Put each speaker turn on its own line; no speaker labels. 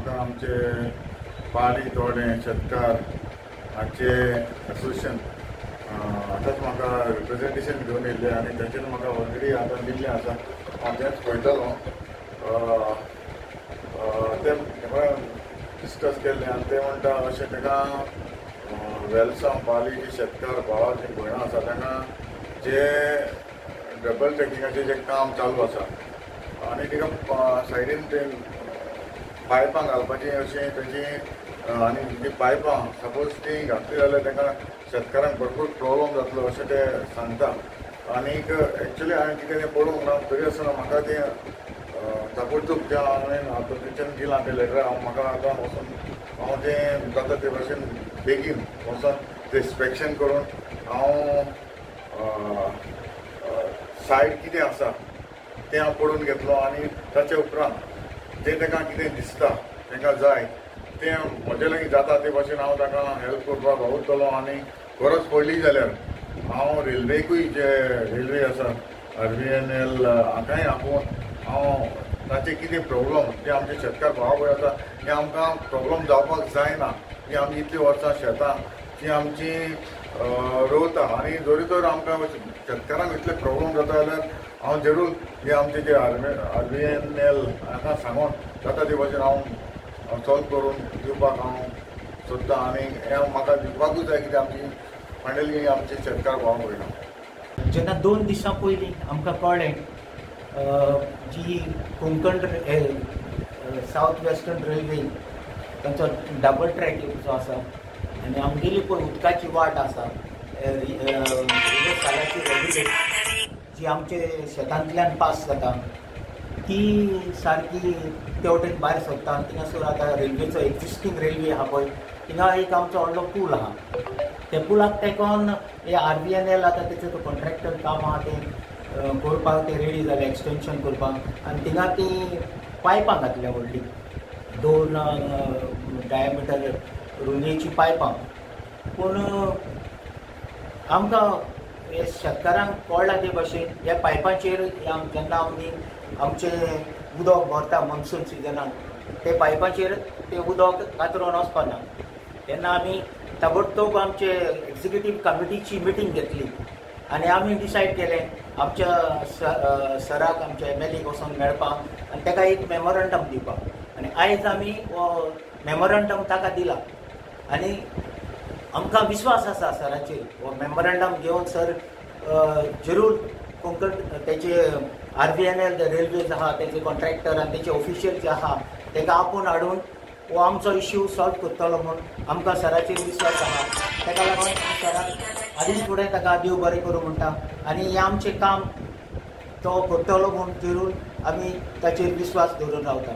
म्हाका आमचे पाली तोडे शेतकार हांचे एसोसिएशन आतांच म्हाका रिप्रेजेंटेशन घेवन येयल्लें आनी ताचेर म्हाका ऑलरेडी आतां दिल्लें आसा हांव तेंच पळयतालो ते म्हाका डिस्कस केल्लें आनी ते म्हणटा अशें ताका वेलसांव पाली जे शेतकार भावां जी भयणां आसा तांकां जे डबल ट्रॅकिंगाचें जें काम चालू आसा आनी तिका सायडीन ते पायपां घालपाचीं अशें तेजी आनी जी पायपां सपोज ती घातली जाल्यार तांकां शेतकारांक भरपूर प्रॉब्लम जातलो अशें ते सांगता आनीक एक्चुली हांवें कितें तें पळोवंक ना तरी आसतना म्हाका तें ताबडतोब जें हांवें तेंच्यान दिलां तें लेटर म्हाका आतां वचून हांव तें जाता ते भाशेन बेगीन वचून तें इन्स्पेक्शन करून हांव सायड कितें आसा तें हांव पळोवन घेतलो आनी ताचे उपरांत जें ताका कितें दिसता तांकां जाय तें म्हजे लागीं जाता ते भाशेन हांव ताका हेल्प करपाक वावुरतलो आनी गरज पडली जाल्यार हांव रेल्वेकूय जे रेल्वे आसा RVNL हाकाय आपोवन हांव ताचे कितें प्रॉब्लम जे आमचे शेतकार भाव भय आसा हे आमकां प्रॉब्लम जावपाक जायना जी आमी इतलीं वर्सां शेतां जी आमची रोवता आनी जरी तर आमकां शेतकारांक इतले प्रॉब्लम जाता जाल्यार हांव जरूर हे आमचे जे RVNL हाका सांगून जाता ते भाशेन हांव सॉल्व करून दिवपाक हांव सोदतां आनी हे म्हाका दिवपाकूच जाय कितें आमची फायनली आमचे शेतकार भाव भयणां
जेन्ना 2 दिसां पयलीं आमकां कळ्ळें जी कोंकण सावथ वेस्टर्न रेल्वे तांचो डबल ट्रॅक जो आसा आनी आमगेली पळय उदकाची वाट आसा सालाची रेल्वे जी आमचे शेतांतल्यान पास जाता ती सारकी तेवटेन भायर सरता थिंगासर आतां रेल्वेचो एक्जिस्टींग रेल्वे आहा पळय थिंगा एक आमचो व्हडलो पूल आहा त्या पुलाक तेकोन हे RVNL आतां तेचो तो कॉन्ट्रॅक्टर काम आहा तें करपाक ते रेडी जाले एक्सटेंशन करपाक आनी थिंगा ती पायपां घातल्या व्हडली 2 डायमिटर रुंदयेची पायपां पूण आमकां हे शेतकारांक कळ्ळां ते भाशेन ह्या पायपांचेर जेन्ना आमी आमचें उदक भरता मॉन्सून सिजनाक ते पायपांचेर तें उदक कातरून वचपाना तेन्ना आमी ताबडतोब आमचे एक्झिक्युटीव कमिटीची मिटींग घेतली आनी आमी डिसायड केलें आमच्या सराक आमच्या MLAक वचून मेळपाक आनी ताका एक मेमोरंडम दिवपाक आनी आयज आमी हो मेमोरंडम ताका दिला आनी आमकां विश्वास आसा सराचेर हो मेमोरंडम घेवन सर जरूर कोंकण तेचे RVNL रेल्वेज आहा तेचे कॉन्ट्रॅक्टर आनी तेचे ऑफिशियल जे आहा ताका आपूण हाडून हो आमचो इश्यू सॉल्व करतलो म्हूण आमकां सराचेर विश्वास आहा ताका लागून सराक आदींच फुडें ताका देव बरें करूं म्हणटा आनी हें आमचें काम तो करतलो म्हूण जरूर आमी ताचेर विश्वास दवरून रावता.